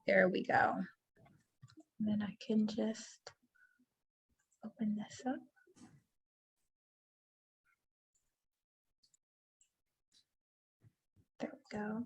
There we go. And then I can just open this up. There we go.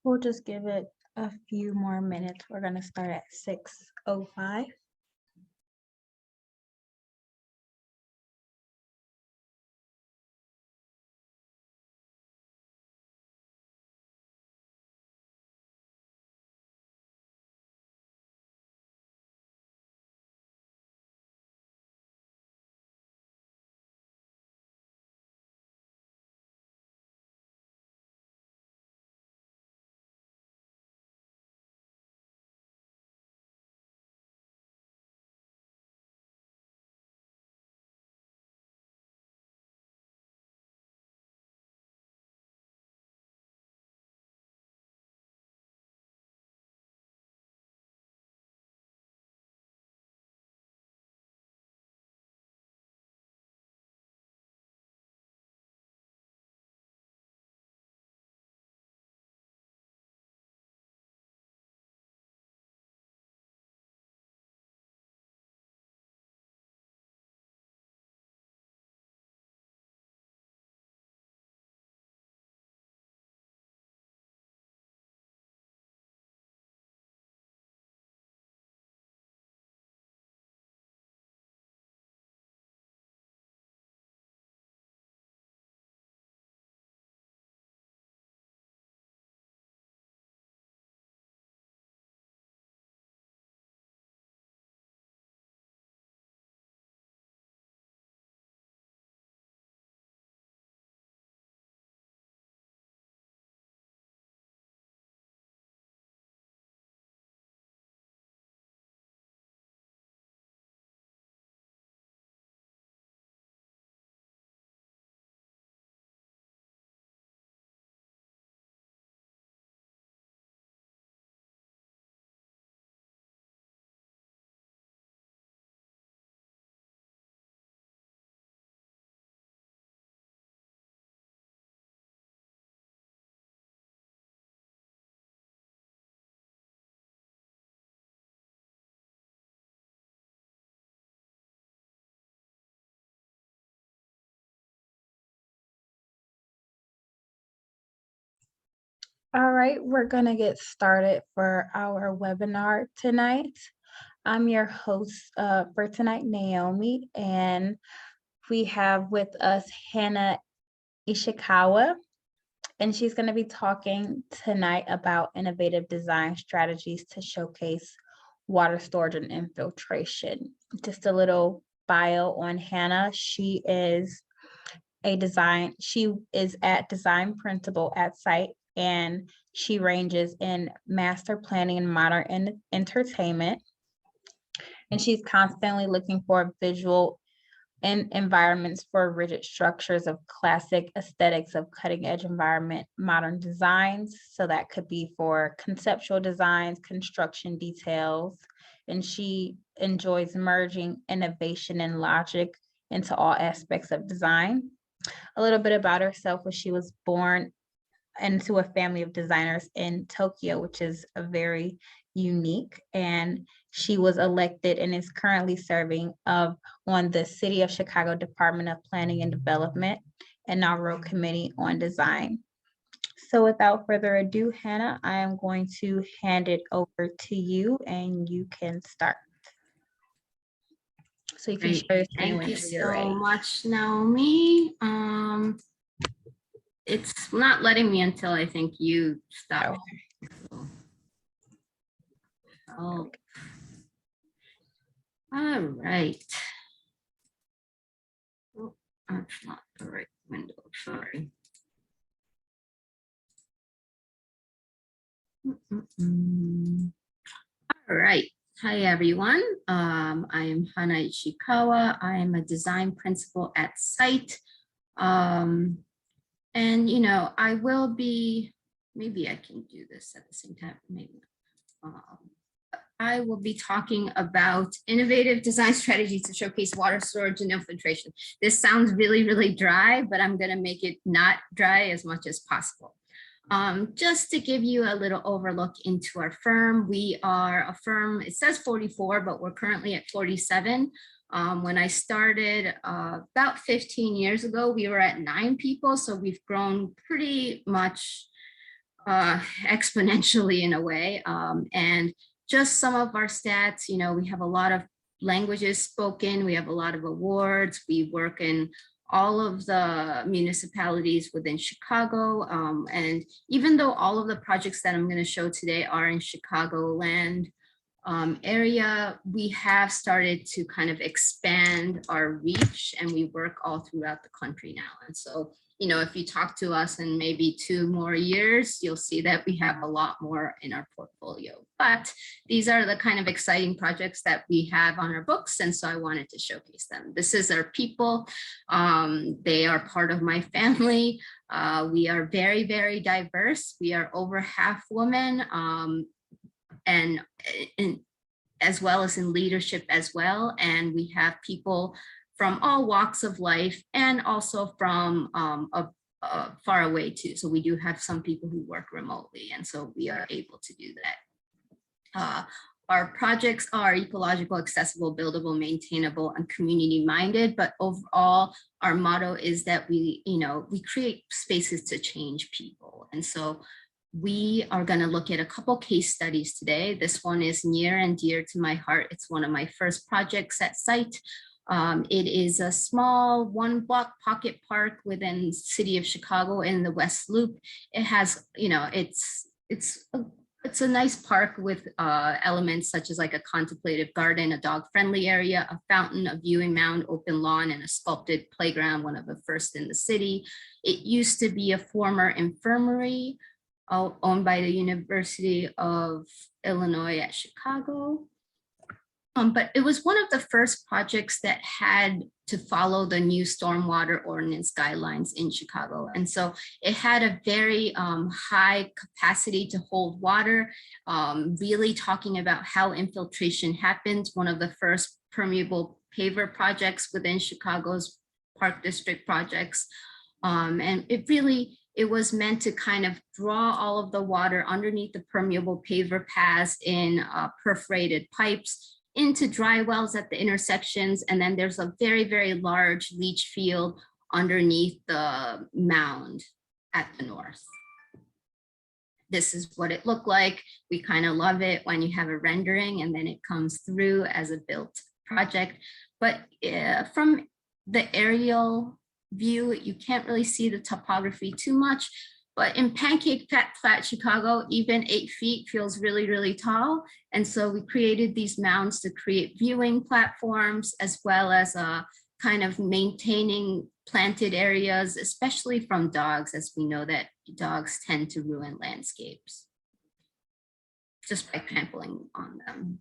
We'll just give it a few more minutes. We're going to start at 6:05. All right, we're going to get started for our webinar tonight. I'm your host for tonight, Naomi, and we have with us Hana Ishikawa, and she's going to be talking tonight about innovative design strategies to showcase water storage and infiltration. Just a little bio on Hana. She is at design principal at site, and she ranges in master planning and modern entertainment. And she's constantly looking for visual and environments for rigid structures of classic aesthetics of cutting edge environment, modern designs. So that could be for conceptual designs, construction details. And she enjoys merging innovation and logic into all aspects of design. A little bit about herself was she was born into a family of designers in Tokyo, which is a very unique. And she was elected and is currently serving on the City of Chicago Department of Planning and Development Inaugural Committee on Design. So without further ado, Hana, I am going to hand it over to you and you can start. So you can share your screen whenever you're ready. Thank you so much, Naomi. It's not letting me until I think you stop. Okay. Oh. All right. Oh, that's not the right window, sorry. All right. Hi, everyone. I am Hana Ishikawa. I am a design principal at site. And, you know, I will be, maybe I can do this at the same time, maybe not. I will be talking about innovative design strategies to showcase water storage and infiltration. This sounds really, really dry, but I'm going to make it not dry as much as possible. Just to give you a little overlook into our firm, we are a firm, it says 44, but we're currently at 47. When I started about 15 years ago, we were at 9 people. So we've grown pretty much exponentially in a way. And just some of our stats, you know, we have a lot of languages spoken, we have a lot of awards, we work in all of the municipalities within Chicago. And even though all of the projects that I'm going to show today are in Chicagoland area, we have started to kind of expand our reach, and we work all throughout the country now. And so, you know, if you talk to us in maybe 2 more years, you'll see that we have a lot more in our portfolio. But these are the kind of exciting projects that we have on our books, and so I wanted to showcase them. This is our people. They are part of my family. We are very, very diverse. We are over half women. And as well as in leadership as well. And we have people from all walks of life and also from far away too. So we do have some people who work remotely, and so we are able to do that. Our projects are ecological, accessible, buildable, maintainable, and community minded. But overall, our motto is that we create spaces to change people. And so we are going to look at a couple case studies today. This one is near and dear to my heart. It's one of my first projects at site. It is a small 1-block pocket park within the city of Chicago in the West Loop. It has, you know, it's a nice park with elements such as like a contemplative garden, a dog-friendly area, a fountain, a viewing mound, open lawn, and a sculpted playground, one of the first in the city. It used to be a former infirmary owned by the University of Illinois at Chicago. But it was one of the first projects that had to follow the new stormwater ordinance guidelines in Chicago. And so it had a very high capacity to hold water, really talking about how infiltration happens, one of the first permeable paver projects within Chicago's Park District projects. And it was meant to kind of draw all of the water underneath the permeable paver paths in perforated pipes into dry wells at the intersections. And then there's a very, very large leach field underneath the mound at the north. This is what it looked like. We kind of love it when you have a rendering and then it comes through as a built project. But from the aerial view, you can't really see the topography too much, but in pancake flat Chicago, even 8 feet feels really, really tall. And so we created these mounds to create viewing platforms, as well as kind of maintaining planted areas, especially from dogs, as we know that dogs tend to ruin landscapes just by trampling on them.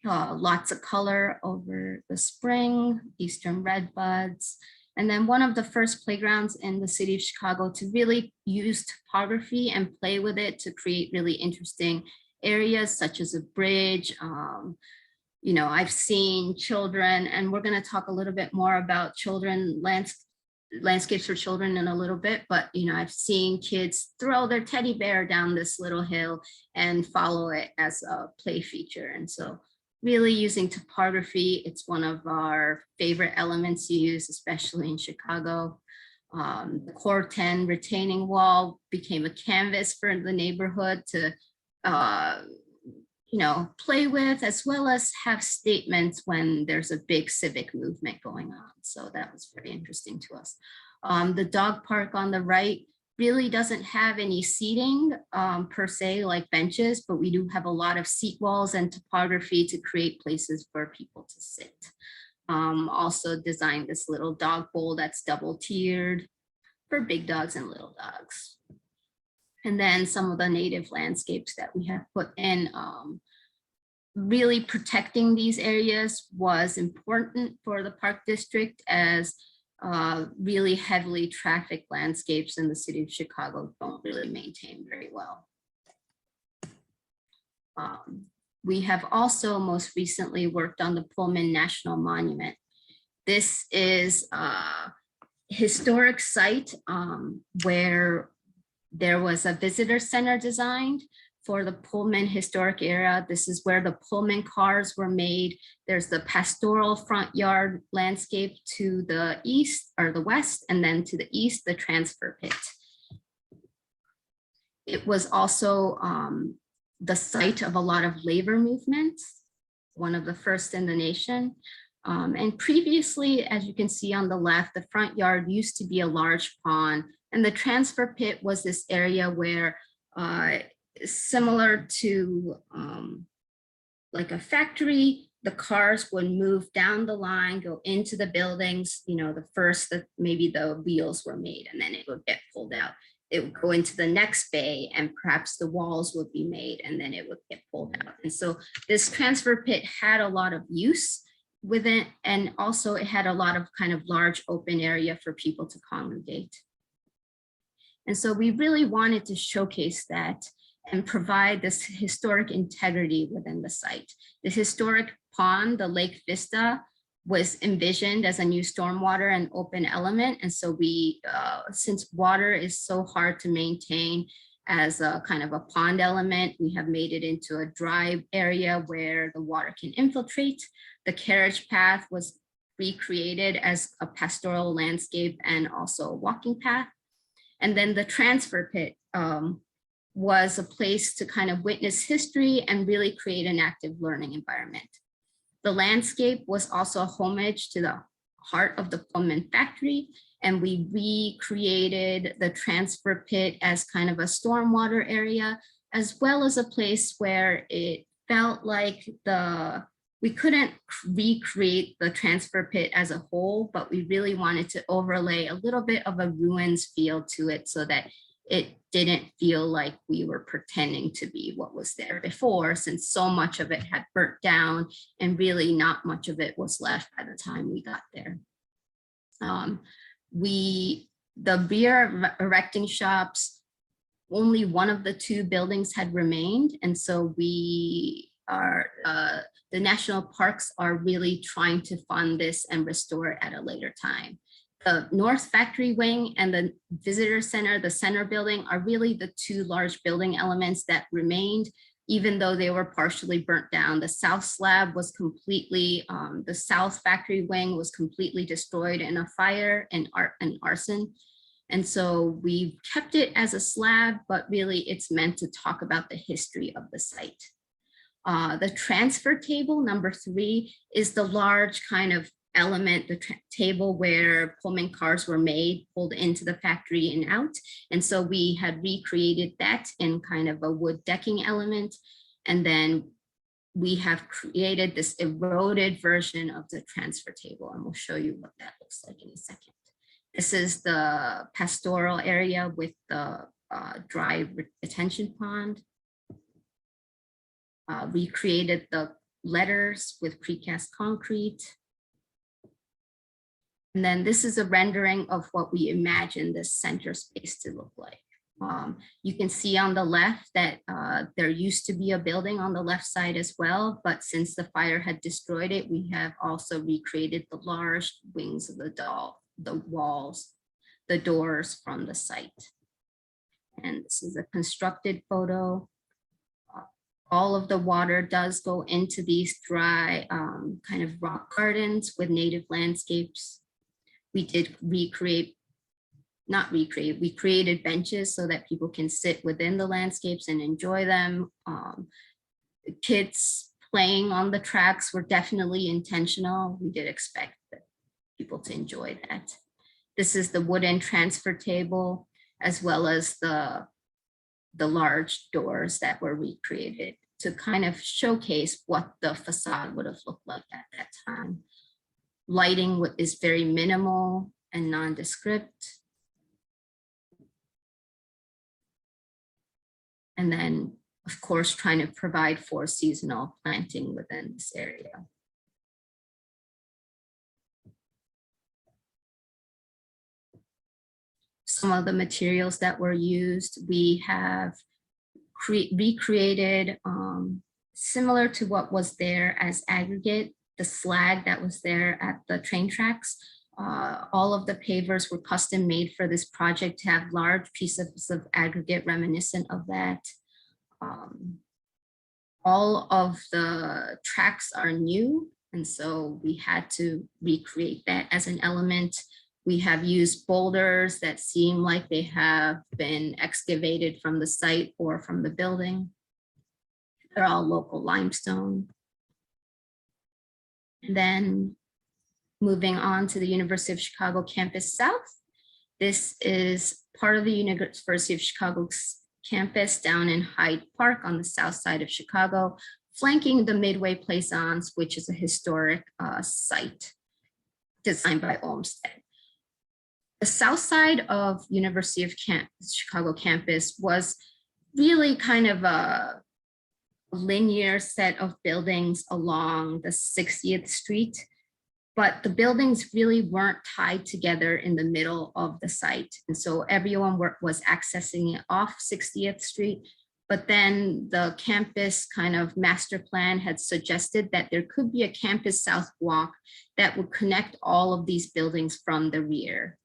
Lots of color over the spring, eastern redbuds. And then one of the first playgrounds in the city of Chicago to really use topography and play with it to create really interesting areas such as a bridge. You know, I've seen children, and we're going to talk a little bit more about children, landscapes for children in a little bit, but you know, I've seen kids throw their teddy bear down this little hill and follow it as a play feature. And so really using topography, it's one of our favorite elements to use, especially in Chicago. The Core 10 retaining wall became a canvas for the neighborhood to, you know, play with, as well as have statements when there's a big civic movement going on. So that was very interesting to us. The dog park on the right really doesn't have any seating per se, like benches, but we do have a lot of seat walls and topography to create places for people to sit. Also designed this little dog bowl that's double tiered for big dogs and little dogs. And then some of the native landscapes that we have put in, really protecting these areas was important for the park district, as really heavily trafficked landscapes in the city of Chicago don't really maintain very well. We have also most recently worked on the Pullman National Monument. This is a historic site where there was a visitor center designed for the Pullman historic era. This is where the Pullman cars were made. There's the pastoral front yard landscape to the east or the west, and then to the east, the transfer pit. It was also the site of a lot of labor movements, one of the first in the nation. And previously, as you can see on the left, the front yard used to be a large pond, and the transfer pit was this area where, similar to like a factory, the cars would move down the line, go into the buildings, you know, the first that maybe the wheels were made, and then it would get pulled out. It would go into the next bay, and perhaps the walls would be made, and then it would get pulled out. And so this transfer pit had a lot of use within, and also it had a lot of kind of large open area for people to congregate. And so we really wanted to showcase that and provide this historic integrity within the site. The historic pond, the Lake Vista, was envisioned as a new stormwater and open element. And so we, since water is so hard to maintain as a kind of a pond element, we have made it into a dry area where the water can infiltrate. The carriage path was recreated as a pastoral landscape and also a walking path. And then the transfer pit was a place to kind of witness history and really create an active learning environment. The landscape was also a homage to the heart of the Pullman factory, and we recreated the transfer pit as kind of a stormwater area, as well as a place where it felt like we couldn't recreate the transfer pit as a whole, but we really wanted to overlay a little bit of a ruins feel to it so that it didn't feel like we were pretending to be what was there before, since so much of it had burnt down and really not much of it was left by the time we got there. The beer erecting shops, only one of the two buildings had remained. And so we are, the national parks are really trying to fund this and restore it at a later time. The North Factory Wing and the Visitor Center, the center building, are really the two large building elements that remained, even though they were partially burnt down. The south slab was completely, the South Factory Wing was completely destroyed in a fire and arson. And so we kept it as a slab, but really it's meant to talk about the history of the site. The transfer table, number 3, is the large kind of element, the table where Pullman cars were made, pulled into the factory and out. And so we had recreated that in kind of a wood decking element. And then we have created this eroded version of the transfer table, and we'll show you what that looks like in a second. This is the pastoral area with the dry retention pond. We created the letters with precast concrete. And then this is a rendering of what we imagine this center space to look like. You can see on the left that there used to be a building on the left side as well, but since the fire had destroyed it, we have also recreated the large wings of the walls, the doors from the site. And this is a constructed photo. All of the water does go into these dry kind of rock gardens with native landscapes. We did we created benches so that people can sit within the landscapes and enjoy them. Kids playing on the tracks were definitely intentional. We did expect people to enjoy that. This is the wooden transfer table, as well as the large doors that were recreated to kind of showcase what the facade would have looked like at that time. Lighting is very minimal and nondescript. And then, of course, trying to provide for seasonal planting within this area. Some of the materials that were used, we have recreated similar to what was there as aggregate, the slag that was there at the train tracks. All of the pavers were custom made for this project to have large pieces of aggregate reminiscent of that. All of the tracks are new, and so we had to recreate that as an element. We have used boulders that seem like they have been excavated from the site or from the building. They're all local limestone. And then moving on to the University of Chicago Campus South. This is part of the University of Chicago's campus down in Hyde Park on the south side of Chicago, flanking the Midway Plaisance, which is a historic site designed by Olmsted. The south side of University of Chicago campus was really kind of a linear set of buildings along the 60th Street, but the buildings really weren't tied together in the middle of the site. And so everyone was accessing it off 60th Street, but then the campus kind of master plan had suggested that there could be a campus south walk that would connect all of these buildings from the rear.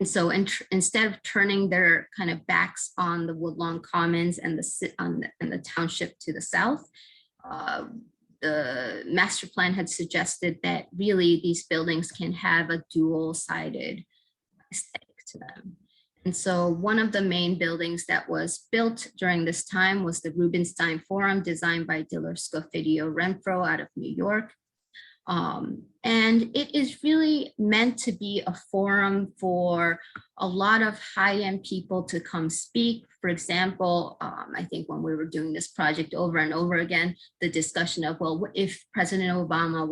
And so instead of turning their kind of backs on the Woodlawn Commons and the township to the south, the master plan had suggested that really these buildings can have a dual-sided aesthetic to them. And so one of the main buildings that was built during this time was the Rubenstein Forum, designed by Diller Scofidio Renfro out of New York. And it is really meant to be a forum for a lot of high-end people to come speak. For example, I think when we were doing this project over and over again, the discussion of, well, if President Obama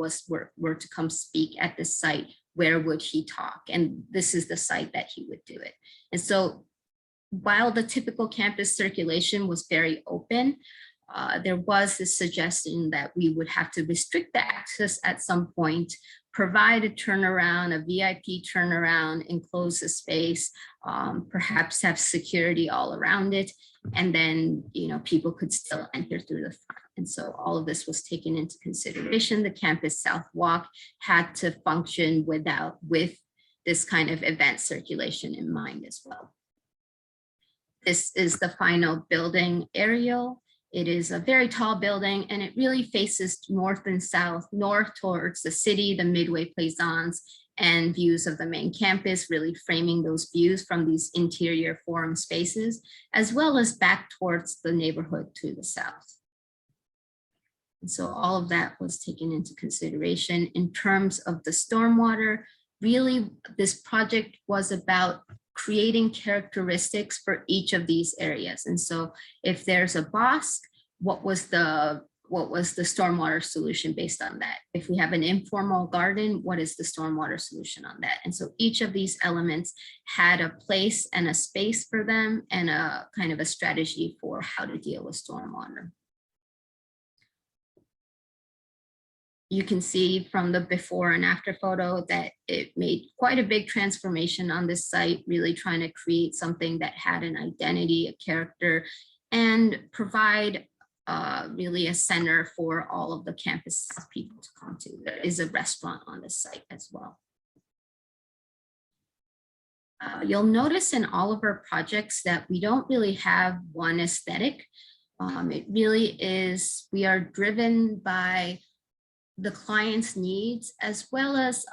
were to come speak at this site, where would he talk? And this is the site that he would do it. And so while the typical campus circulation was very open, there was this suggestion that we would have to restrict the access at some point, provide a turnaround, a VIP turnaround, enclose the space, perhaps have security all around it, and then people could still enter through the front. And so all of this was taken into consideration. The Campus South Walk had to function with this kind of event circulation in mind as well. This is the final building aerial. It is a very tall building, and it really faces north and south, north towards the city, the Midway Plaisance, and views of the main campus, really framing those views from these interior forum spaces, as well as back towards the neighborhood to the south. And so all of that was taken into consideration. In terms of the stormwater, really this project was about creating characteristics for each of these areas. And so if there's a bosque, what was the stormwater solution based on that? If we have an informal garden, what is the stormwater solution on that? And so each of these elements had a place and a space for them, and a kind of a strategy for how to deal with stormwater. You can see from the before and after photo that it made quite a big transformation on this site, really trying to create something that had an identity, a character, and provide really a center for all of the campus people to come to. There is a restaurant on this site as well. You'll notice in all of our projects that we don't really have one aesthetic. It really is, we are driven by the client's needs, as well as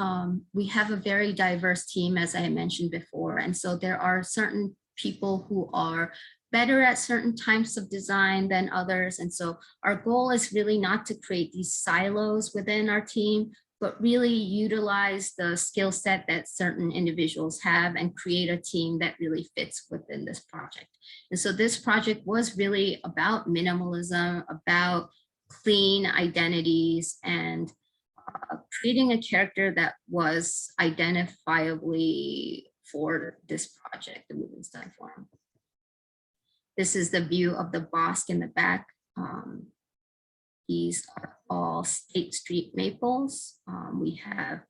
we have a very diverse team, as I mentioned before. And so there are certain people who are better at certain types of design than others. And so our goal is really not to create these silos within our team, but really utilize the skill set that certain individuals have and create a team that really fits within this project. And so this project was really about minimalism, about clean identities, and creating a character that was identifiably for this project, the Rubenstein Forum. This is the view of the bosque in the back. These are all State Street maples. We have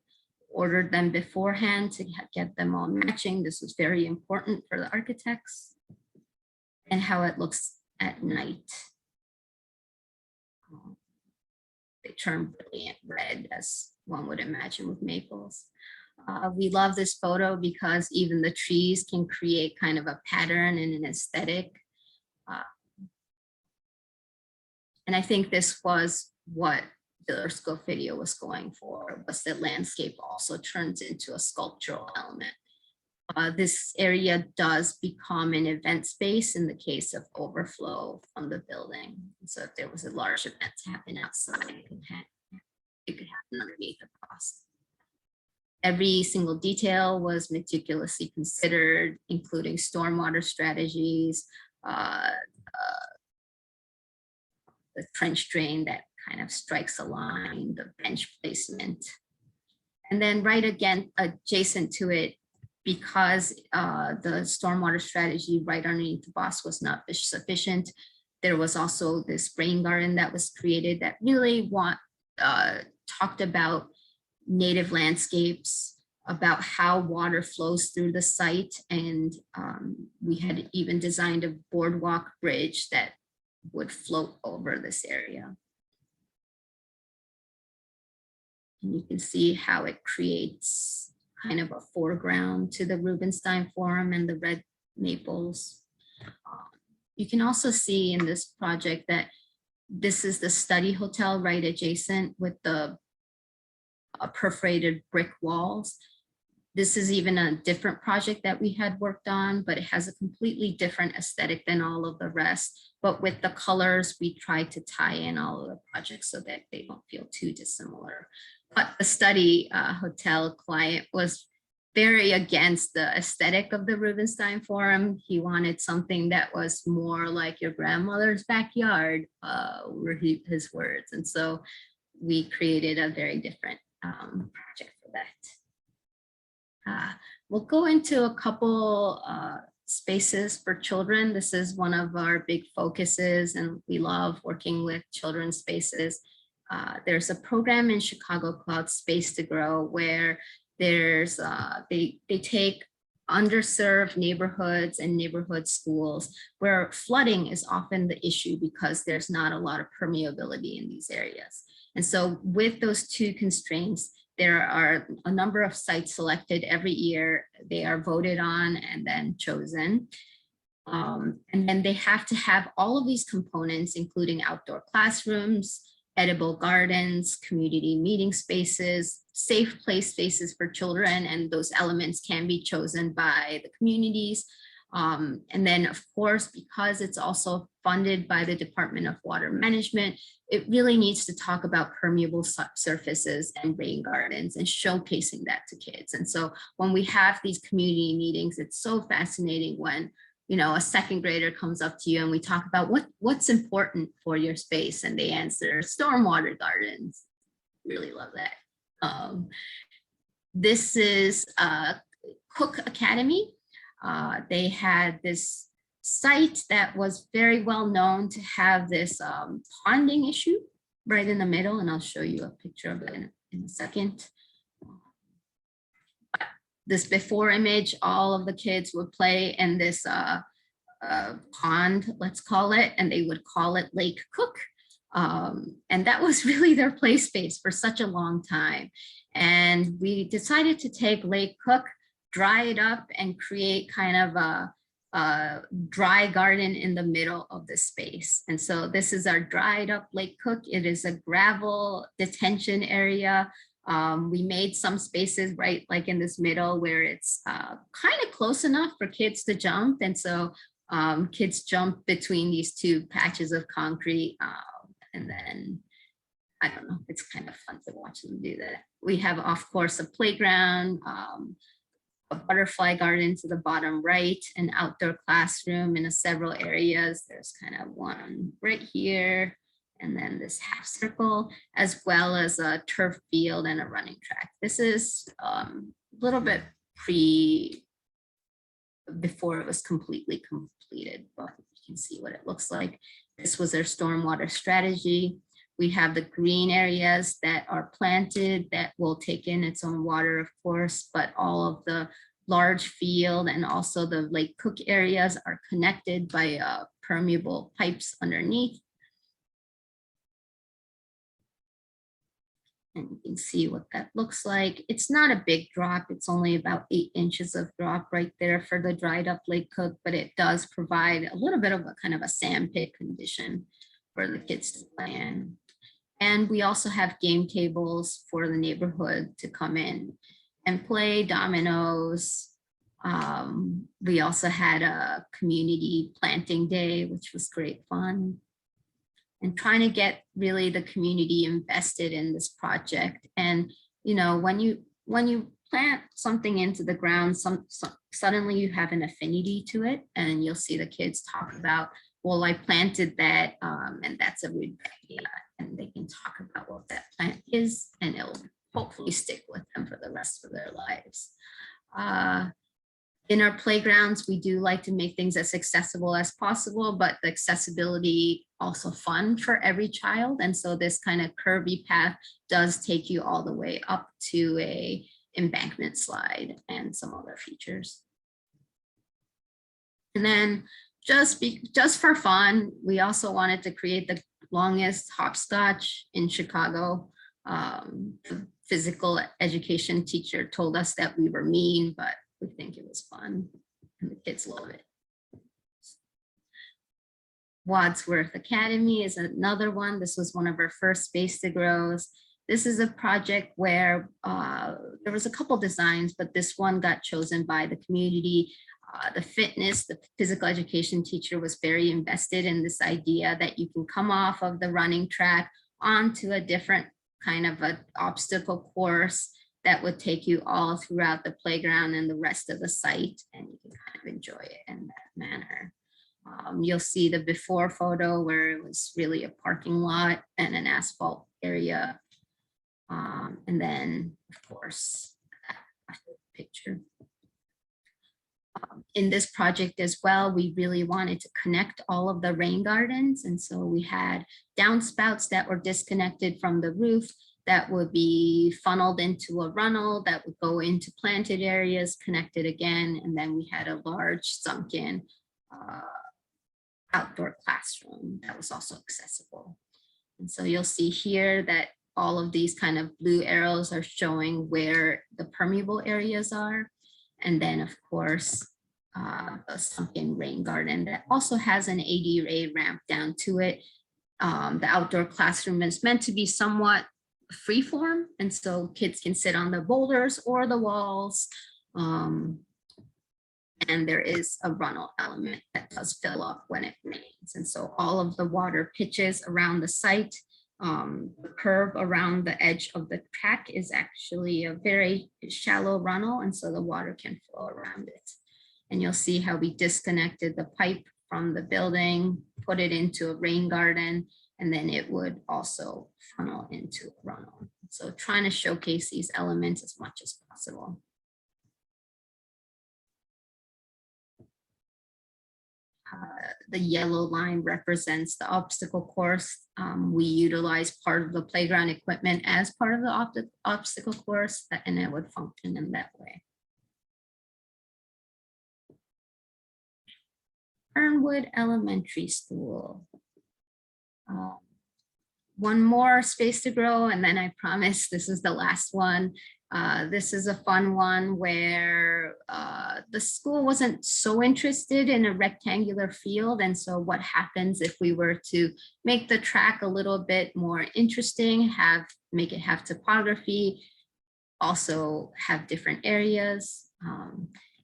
ordered them beforehand to get them all matching. This was very important for the architects, and how it looks at night. They turn brilliant red, as one would imagine with maples. We love this photo because even the trees can create kind of a pattern and an aesthetic. And I think this was what video was going for, was the landscape also turns into a sculptural element. This area does become an event space in the case of overflow from the building. So if there was a large event to happen outside, it could happen underneath the cost. Every single detail was meticulously considered, including stormwater strategies, the trench drain that kind of strikes a line, the bench placement. And then right again, adjacent to it, because the stormwater strategy right underneath the boss was not sufficient, there was also this rain garden that was created that really talked about native landscapes, about how water flows through the site. And we had even designed a boardwalk bridge that would float over this area. And you can see how it creates kind of a foreground to the Rubenstein Forum and the red maples. You can also see in this project that this is the study hotel right adjacent with the perforated brick walls. This is even a different project that we had worked on, but it has a completely different aesthetic than all of the rest. But with the colors, we tried to tie in all of the projects so that they don't feel too dissimilar. But the study hotel client was very against the aesthetic of the Rubenstein Forum. He wanted something that was more like your grandmother's backyard, were his words. And so we created a very different project for that. We'll go into a couple spaces for children. This is one of our big focuses, and we love working with children's spaces. There's a program in Chicago called Space to Grow, where there's they take underserved neighborhoods and neighborhood schools where flooding is often the issue because there's not a lot of permeability in these areas. And so with those two constraints, there are a number of sites selected every year. They are voted on and then chosen. And then they have to have all of these components, including outdoor classrooms, edible gardens, community meeting spaces, safe play spaces for children, and those elements can be chosen by the communities. And then, of course, because it's also funded by the Department of Water Management, it really needs to talk about permeable surfaces and rain gardens and showcasing that to kids. And so when we have these community meetings, it's so fascinating when, you know, a second grader comes up to you and we talk about what's important for your space, and they answer stormwater gardens. Really love that. This is Cook Academy. They had this site that was very well known to have this ponding issue right in the middle, and I'll show you a picture of it in a second. This before image, all of the kids would play in this pond, let's call it, and they would call it Lake Cook. And that was really their play space for such a long time. And we decided to take Lake Cook, dry it up, and create kind of a dry garden in the middle of the space. And so this is our dried up Lake Cook. It is a gravel detention area. We made some spaces right like in this middle where it's kind of close enough for kids to jump. And so kids jump between these two patches of concrete. And then, I don't know, it's kind of fun to watch them do that. We have, of course, a playground, a butterfly garden to the bottom right, an outdoor classroom in several areas. There's kind of one right here, and then this half circle, as well as a turf field and a running track. This is a little bit before it was completely completed, but you can see what it looks like. This was their stormwater strategy. We have the green areas that are planted that will take in its own water, of course, but all of the large field and also the Lake Cook areas are connected by permeable pipes underneath. And you can see what that looks like. It's not a big drop. It's only about 8 inches of drop right there for the dried up Lake Cook, but it does provide a little bit of a kind of a sand pit condition for the kids to play in. And we also have game tables for the neighborhood to come in and play dominoes. We also had a community planting day, which was great fun. And trying to get really the community invested in this project. And, you know, when you plant something into the ground, suddenly you have an affinity to it, and you'll see the kids talk about, well, I planted that, and that's a rudbeckia, and they can talk about what that plant is, and it'll hopefully stick with them for the rest of their lives. In our playgrounds, we do like to make things as accessible as possible, but the accessibility also fun for every child. And so this kind of curvy path does take you all the way up to a embankment slide and some other features. And then just for fun, we also wanted to create the longest hopscotch in Chicago. The physical education teacher told us that we were mean, but we think it was fun and the kids love it. Wadsworth Academy is another one. This was one of our first Space to Grows. This is a project where there was a couple designs, but this one got chosen by the community. The physical education teacher was very invested in this idea that you can come off of the running track onto a different kind of an obstacle course that would take you all throughout the playground and the rest of the site, and you can kind of enjoy it in that manner. You'll see the before photo where it was really a parking lot and an asphalt area. And then, of course, after the picture. In this project as well, we really wanted to connect all of the rain gardens. And so we had downspouts that were disconnected from the roof that would be funneled into a runnel that would go into planted areas, connected again. And then we had a large sunken outdoor classroom that was also accessible. And so you'll see here that all of these kind of blue arrows are showing where the permeable areas are. And then of course, a sunken rain garden that also has an ADA ramp down to it. The outdoor classroom is meant to be somewhat freeform, and so kids can sit on the boulders or the walls. And there is a runnel element that does fill up when it rains. And so all of the water pitches around the site. The curve around the edge of the track is actually a very shallow runnel, and so the water can flow around it. And you'll see how we disconnected the pipe from the building, put it into a rain garden, and then it would also funnel into a runnel. So trying to showcase these elements as much as possible. The yellow line represents the obstacle course. We utilize part of the playground equipment as part of the obstacle course, and it would function in that way. Fernwood Elementary School. One more Space to Grow, and then I promise this is the last one. This is a fun one where the school wasn't so interested in a rectangular field. And so what happens if we were to make the track a little bit more interesting, make it have topography, also have different areas.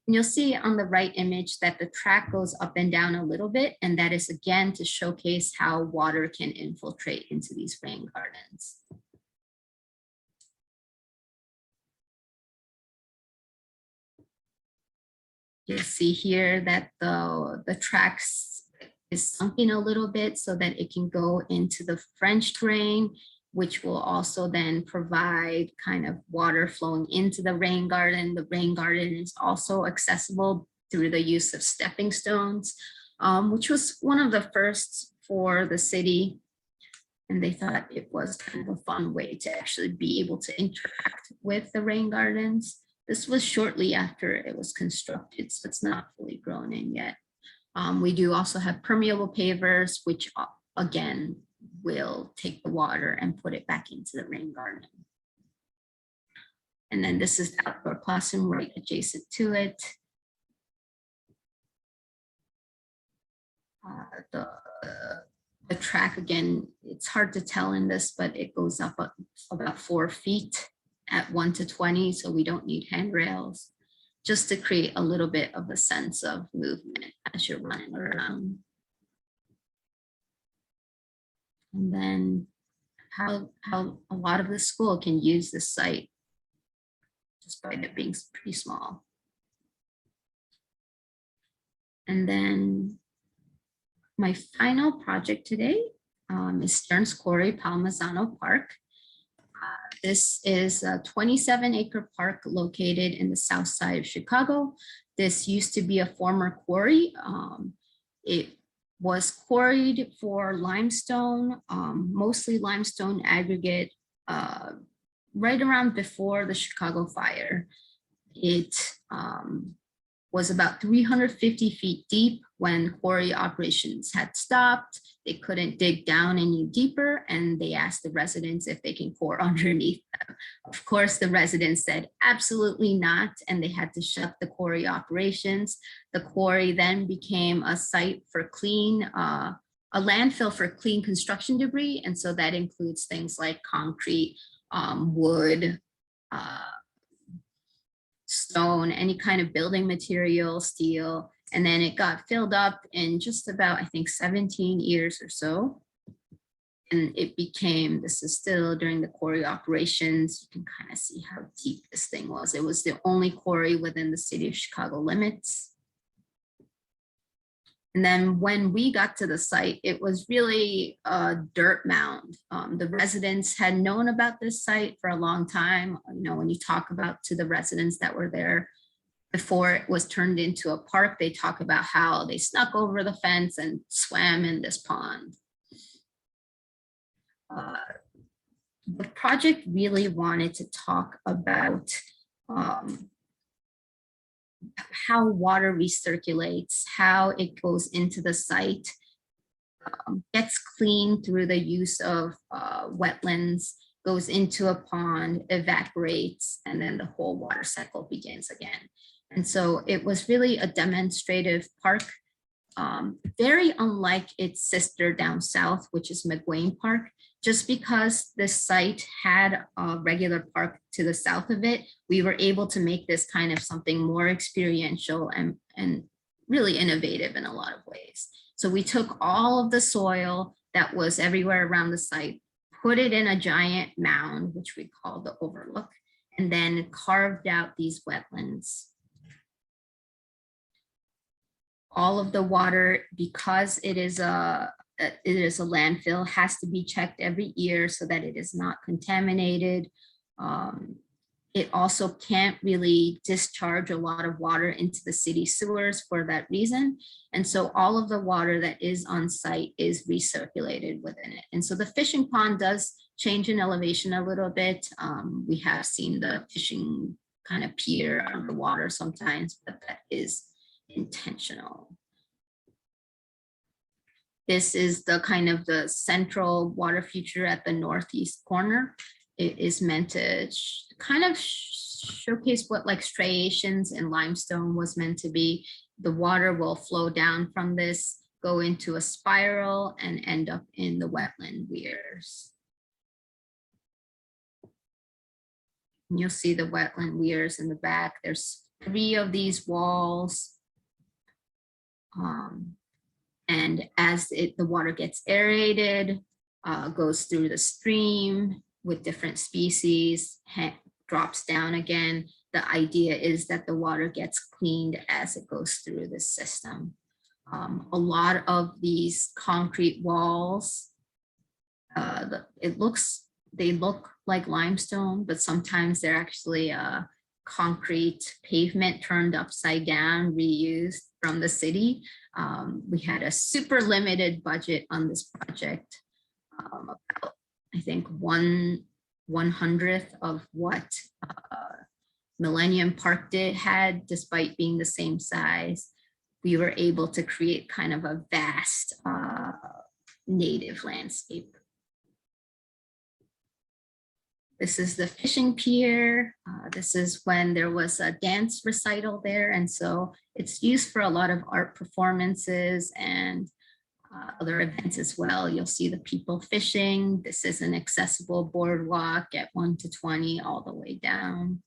And you'll see on the right image that the track goes up and down a little bit, and that is again to showcase how water can infiltrate into these rain gardens. You'll see here that the tracks is sunken a little bit so that it can go into the French drain, which will also then provide kind of water flowing into the rain garden. The rain garden is also accessible through the use of stepping stones, which was one of the first for the city. And they thought it was kind of a fun way to actually be able to interact with the rain gardens. This was shortly after it was constructed, so it's not fully grown in yet. We do also have permeable pavers, which again, will take the water and put it back into the rain garden. And then this is the outdoor classroom right adjacent to it. The The track, again, it's hard to tell in this, but it goes up about 4 feet at 1 to 20. So we don't need handrails, just to create a little bit of a sense of movement as you're running around. And then how a lot of the school can use this site, despite it being pretty small. And then my final project today is Stearns Quarry Palmazzano Park. This is a 27-acre park located in the south side of Chicago. This used to be a former quarry. It was quarried for limestone, mostly limestone aggregate, right around before the Chicago fire. It was about 350 feet deep when quarry operations had stopped. They couldn't dig down any deeper, and they asked the residents if they can core underneath them. Of course, the residents said absolutely not, and they had to shut the quarry operations. The quarry then became a site for a landfill for clean construction debris, and so that includes things like concrete, wood, stone, any kind of building material, steel, and then it got filled up in just about, I think, 17 years or so. And it became, this is still during the quarry operations. You can kind of see how deep this thing was. It was the only quarry within the city of Chicago limits. And then when we got to the site, it was really a dirt mound. The residents had known about this site for a long time. You know, when you talk about to the residents that were there before it was turned into a park, they talk about how they snuck over the fence and swam in this pond. The project really wanted to talk about how water recirculates, how it goes into the site, gets cleaned through the use of wetlands, goes into a pond, evaporates, and then the whole water cycle begins again. And so it was really a demonstrative park, very unlike its sister down south, which is McWayne Park. Just because this site had a regular park to the south of it, we were able to make this kind of something more experiential and really innovative in a lot of ways. So we took all of the soil that was everywhere around the site, put it in a giant mound, which we call the overlook, and then carved out these wetlands. All of the water, because it is a landfill, has to be checked every year so that it is not contaminated. It also can't really discharge a lot of water into the city sewers for that reason. And so all of the water that is on site is recirculated within it. And so the fishing pond does change in elevation a little bit. We have seen the fishing kind of pier underwater sometimes, but that is intentional. This is the kind of the central water feature at the northeast corner. It is meant to kind of showcase what like striations in limestone was meant to be. The water will flow down from this, go into a spiral, and end up in the wetland weirs. And you'll see the wetland weirs in the back. There's 3 of these walls. And as the water gets aerated, goes through the stream with different species, drops down again. The idea is that the water gets cleaned as it goes through the system. A lot of these concrete walls, they look like limestone, but sometimes they're actually concrete pavement turned upside down, reused from the city. We had a super limited budget on this project, about, I think 1/100th of what Millennium Park had, despite being the same size. We were able to create kind of a vast native landscape. This is the fishing pier. This is when there was a dance recital there. And so it's used for a lot of art performances and other events as well. You'll see the people fishing. This is an accessible boardwalk at 1 to 20 all the way down.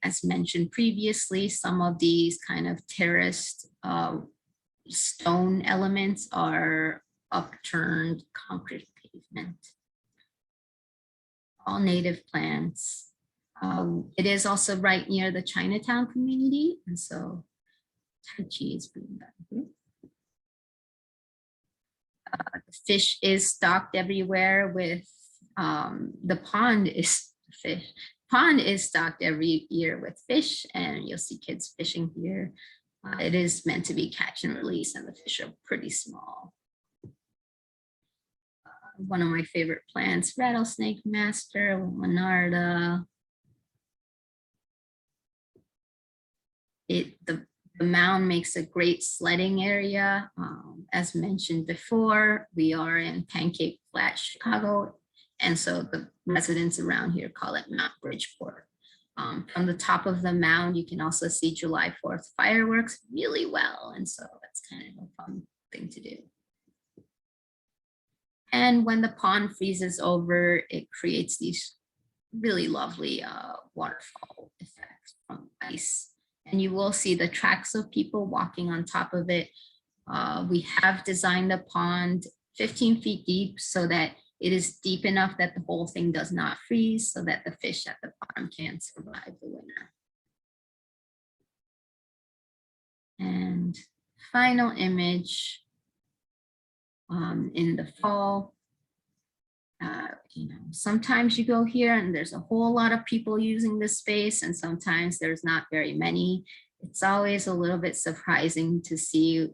As mentioned previously, some of these kind of terraced stone elements are upturned concrete pavement. All native plants. It is also right near the Chinatown community, and so Tai Chi is being done here. The fish is stocked everywhere with the pond is fish. Pond is stocked every year with fish, and you'll see kids fishing here. It is meant to be catch and release, and the fish are pretty small. One of my favorite plants, rattlesnake master, Monarda. The mound makes a great sledding area. As mentioned before, we are in Pancake Flat, Chicago, and so the residents around here call it Mount Bridgeport. From the top of the mound, you can also see July 4th fireworks really well, and so that's kind of a fun thing to do. And when the pond freezes over, it creates these really lovely waterfall effects from ice. And you will see the tracks of people walking on top of it. We have designed the pond 15 feet deep so that it is deep enough that the whole thing does not freeze, so that the fish at the bottom can survive the winter. And final image. In the fall, sometimes you go here and there's a whole lot of people using this space, and sometimes there's not very many. It's always a little bit surprising to see,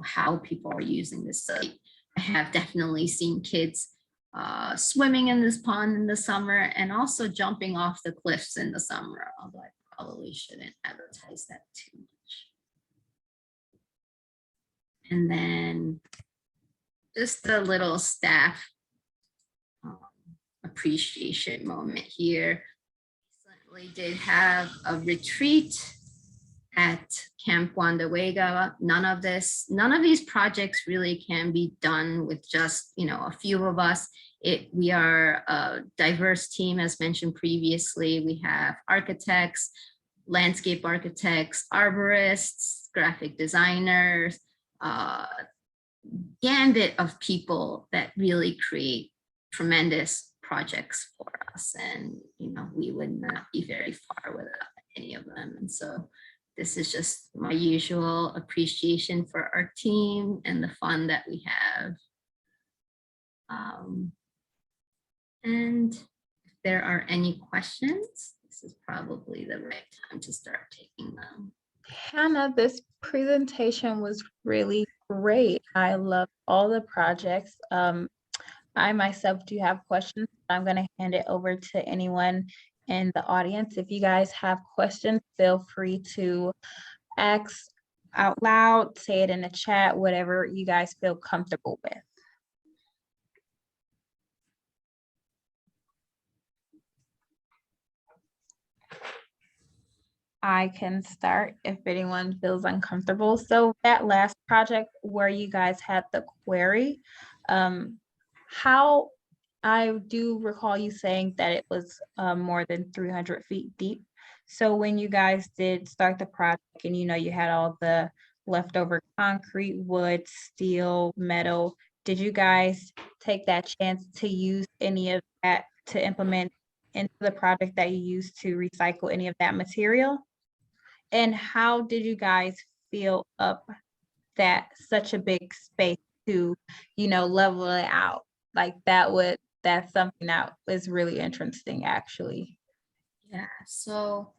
how people are using this site. I have definitely seen kids swimming in this pond in the summer, and also jumping off the cliffs in the summer, although I probably shouldn't advertise that too much. And then just a little staff appreciation moment here. Recently did have a retreat at Camp Wandawega. None of these projects really can be done with just a few of us. We are a diverse team, as mentioned previously. We have architects, landscape architects, arborists, graphic designers, gambit of people that really create tremendous projects for us, and we would not be very far without any of them. And so this is just my usual appreciation for our team and the fun that we have. And if there are any questions, this is probably the right time to start taking them. Hannah, this presentation was really great. I love all the projects. I myself do have questions. I'm going to hand it over to anyone in the audience. If you guys have questions, feel free to ask out loud, say it in the chat, whatever you guys feel comfortable with. I can start if anyone feels uncomfortable. So that last project where you guys had the query, how I do recall you saying that it was more than 300 feet deep. So when you guys did start the project and you had all the leftover concrete, wood, steel, metal, did you guys take that chance to use any of that to implement into the project that you used to recycle any of that material? And how did you guys fill up that such a big space to, level it out? Like that's something that was really interesting, actually. Yeah, so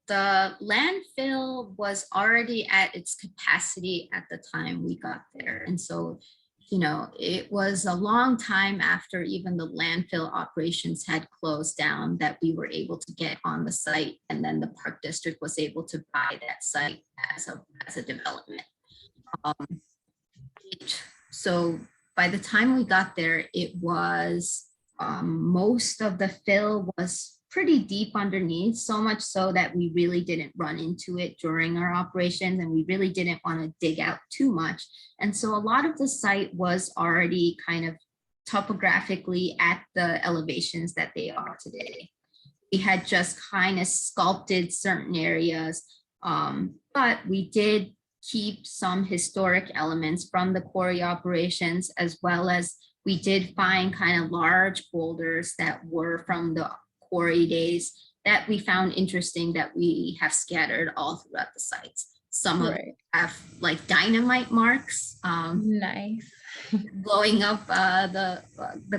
the landfill was already at its capacity at the time we got there. And so, it was a long time after even the landfill operations had closed down that we were able to get on the site. And then the Park District was able to buy that site as a development. So by the time we got there, it was most of the fill was pretty deep underneath, so much so that we really didn't run into it during our operations, and we really didn't want to dig out too much. And so a lot of the site was already kind of topographically at the elevations that they are today. We had just kind of sculpted certain areas, but we did keep some historic elements from the quarry operations, as well as we did find kind of large boulders that were from the quarry days that we found interesting, that we have scattered all throughout the sites. Some of them have like dynamite marks, Nice. blowing up the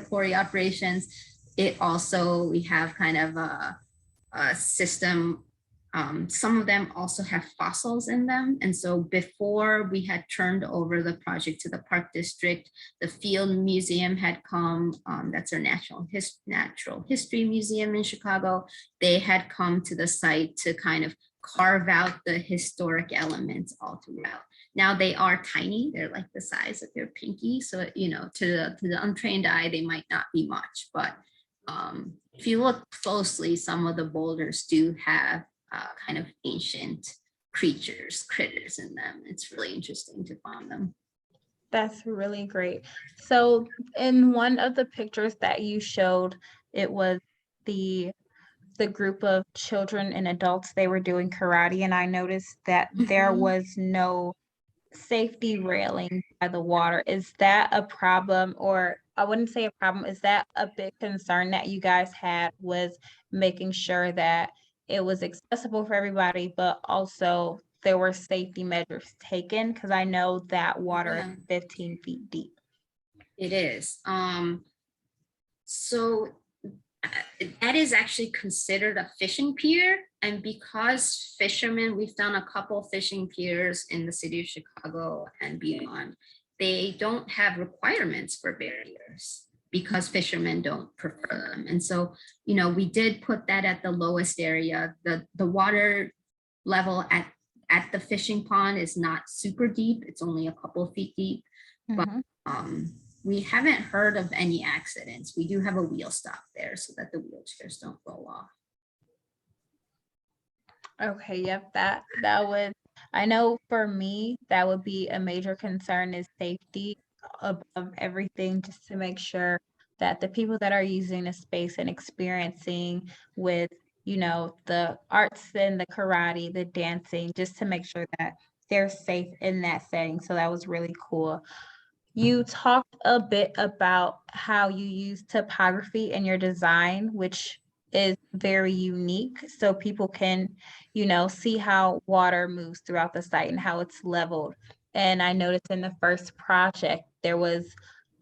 quarry operations. It also, we have kind of a system. Some of them also have fossils in them. And so before we had turned over the project to the Park District, the Field Museum had come. That's our natural history museum in Chicago. They had come to the site to kind of carve out the historic elements all throughout. Now they are tiny. They're like the size of your pinky. So, you know, to the untrained eye, they might not be much, but if you look closely, some of the boulders do have kind of ancient critters in them. It's really interesting to find them. That's really great. So in one of the pictures that you showed, it was the group of children and adults, they were doing karate, and I noticed that there was no safety railing by the water. Is that a problem? Or I wouldn't say a problem, is that a big concern that you guys had, was making sure that it was accessible for everybody, but also there were safety measures taken? Because I know that water is 15 feet deep. It is. So that is actually considered a fishing pier. And because fishermen, we've done a couple fishing piers in the city of Chicago and beyond, they don't have requirements for barriers because fishermen don't prefer them. And so, you know, we did put that at the lowest area. The water level at the fishing pond is not super deep. It's only a couple feet deep, but we haven't heard of any accidents. We do have a wheel stop there so that the wheelchairs don't roll off. Okay, yep, that would, I know for me, that would be a major concern, is safety above everything, just to make sure that the people that are using the space and experiencing with, you know, the arts and the karate, the dancing, just to make sure that they're safe in that setting. So that was really cool. You talked a bit about how you use topography in your design, which is very unique, so people can, you know, see how water moves throughout the site and how it's leveled. And I noticed in the first project, there was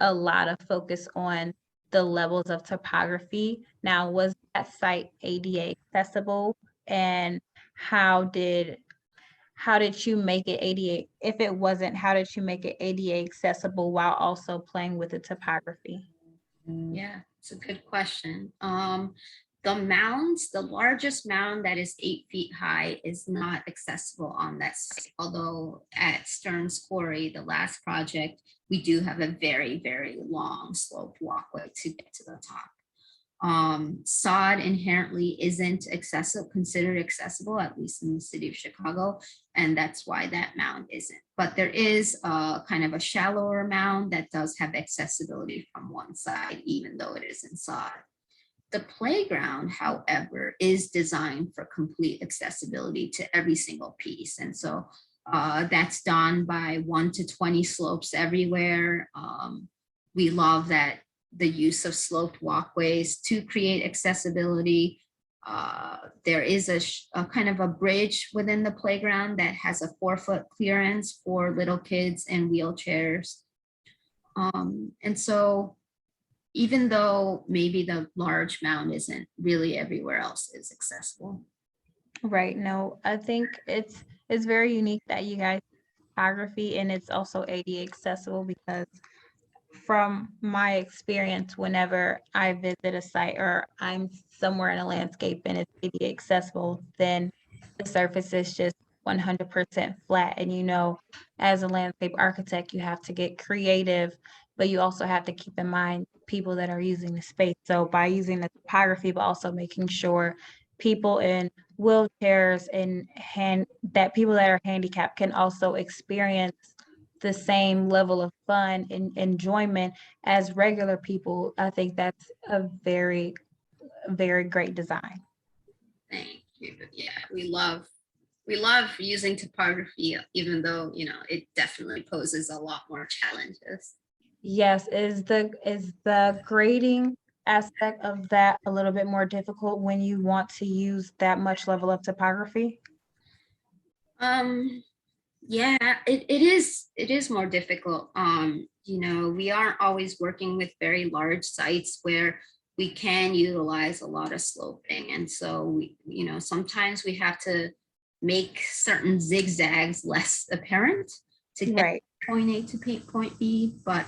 a lot of focus on the levels of topography. Now, was that site ADA accessible? And how did you make it ADA? If it wasn't, how did you make it ADA accessible while also playing with the topography? Yeah, it's a good question. The mounds, the largest mound that is 8 feet high is not accessible on that site. Although at Stearns Quarry, the last project, we do have a very, very long sloped walkway to get to the top. Sod inherently isn't considered accessible, at least in the city of Chicago, and that's why that mound isn't. But there is kind of a shallower mound that does have accessibility from one side, even though it is in sod. The playground, however, is designed for complete accessibility to every single piece, and so that's done by 1 to 20 slopes everywhere. We love that the use of sloped walkways to create accessibility. There is a kind of a bridge within the playground that has a 4-foot clearance for little kids and wheelchairs. And so even though maybe the large mound isn't, really everywhere else is accessible. Right. No, I think it's very unique that you guys photography, and it's also ADA accessible, because from my experience, whenever I visit a site or I'm somewhere in a landscape and it's ADA accessible, then the surface is just 100% flat. And, you know, as a landscape architect, you have to get creative, but you also have to keep in mind people that are using the space. So by using the topography, but also making sure people in wheelchairs and that people that are handicapped can also experience the same level of fun and enjoyment as regular people, I think that's a very, very great design. Thank you. Yeah, we love using topography, even though, you know, it definitely poses a lot more challenges. Yes, is the grading aspect of that a little bit more difficult when you want to use that much level of topography? Yeah, it is more difficult. You know, we aren't always working with very large sites where we can utilize a lot of sloping. And so we, you know, sometimes we have to make certain zigzags less apparent to get Right. point A to point B, but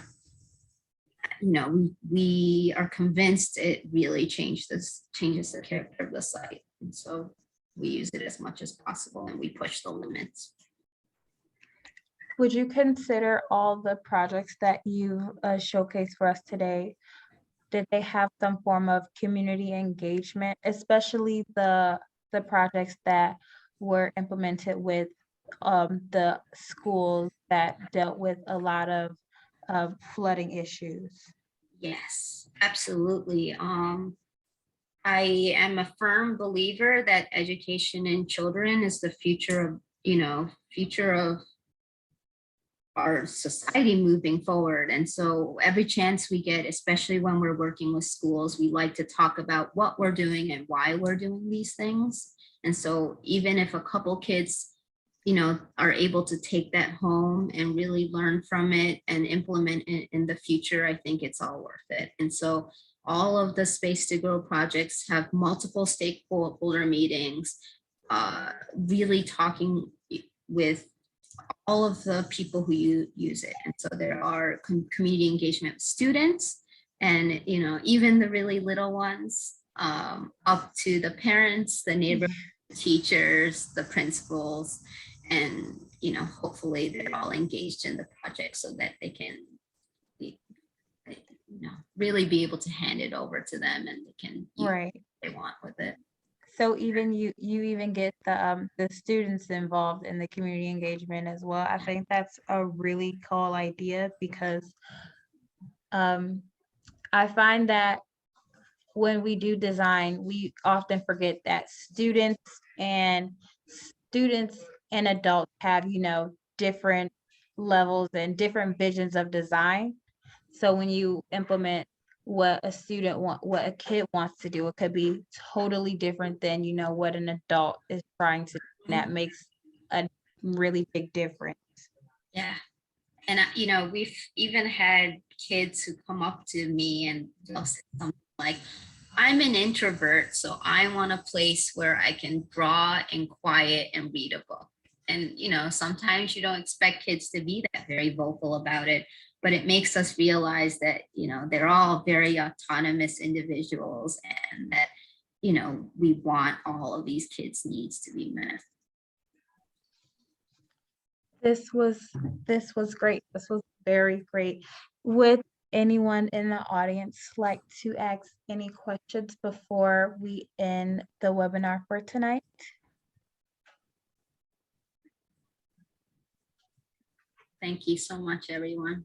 you know, we are convinced it really changes the character of the site. And so we use it as much as possible and we push the limits. Would you consider all the projects that you showcased for us today, did they have some form of community engagement, especially the projects that were implemented with the schools that dealt with a lot of flooding issues? Yes, absolutely. I am a firm believer that education in children is the future of, you know, future of our society moving forward. And so every chance we get, especially when we're working with schools, we like to talk about what we're doing and why we're doing these things. And so even if a couple kids, you know, are able to take that home and really learn from it and implement it in the future, I think it's all worth it. And so all of the Space to Grow projects have multiple stakeholder meetings, really talking with all of the people who use it. And so there are community engagement with students and, you know, even the really little ones, up to the parents, the neighborhood teachers, the principals, and, you know, hopefully they're all engaged in the project so that they can be, you know, really be able to hand it over to them and they can use Right. what they want with it. So even you even get the students involved in the community engagement as well. I think that's a really cool idea because I find that when we do design, we often forget that students and adults have, you know, different levels and different visions of design. So when you implement what what a kid wants to do, it could be totally different than, you know, what an adult is trying to do. And that makes a really big difference. Yeah. And, you know, we've even had kids who come up to me and they'll say something like, I'm an introvert, so I want a place where I can draw and quiet and read a book. And, you know, sometimes you don't expect kids to be that very vocal about it, but it makes us realize that, you know, they're all very autonomous individuals and that, you know, we want all of these kids' needs to be met. This was great. This was very great. Would anyone in the audience like to ask any questions before we end the webinar for tonight? Thank you so much, everyone.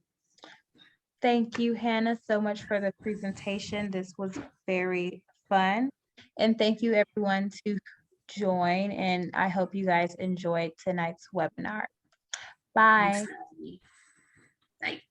Thank you, Hannah, so much for the presentation. This was very fun. And thank you everyone to join. And I hope you guys enjoyed tonight's webinar. Bye. Thanks. Bye.